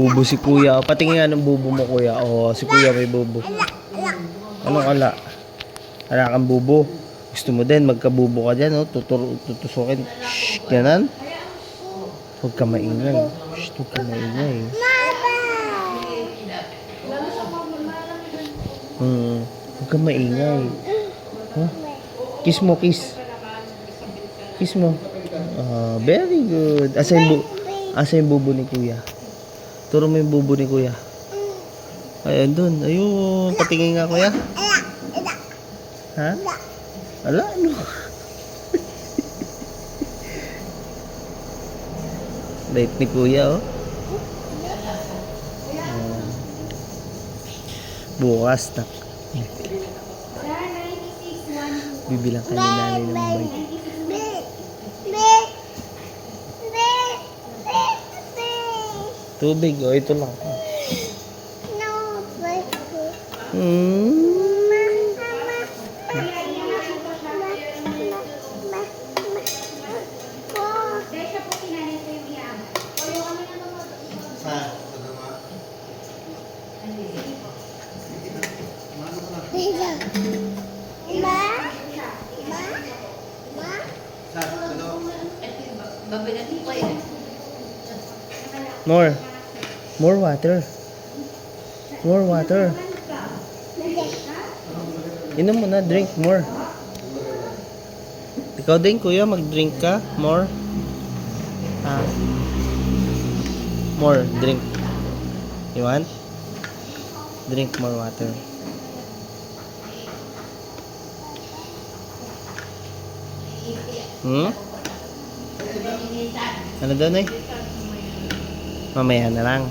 bubo si kuya. O, patingin nga ng bubo mo, kuya. O, si kuya may bubo. Anong ala? Wala kang bubo. Gusto mo din, magkabubo ka dyan, o. Tutusukin. Shhh, ganan. Huwag ka maingay. Shhh, huwag ka maingay. Huwag ka maingay. Huh? Kiss mo, kiss. Kiss mo. Very good. Asa yung bubo ni kuya? Turo mo yung bubo ni kuya. Ayun dun. Ayun. Patingin nga kuya. Ha? Ala, ano? Late ni kuya, oh. Bukas na. Bibilang ka ni nanay ng bike. Tubig, oh, ito lang. More water. More water. Inom mo na, drink more. Ikaw din kuya, mag-drink ka. More. More, drink. You want? Drink more water. Ano doon eh? Mamaya na lang.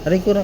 Aray ko na.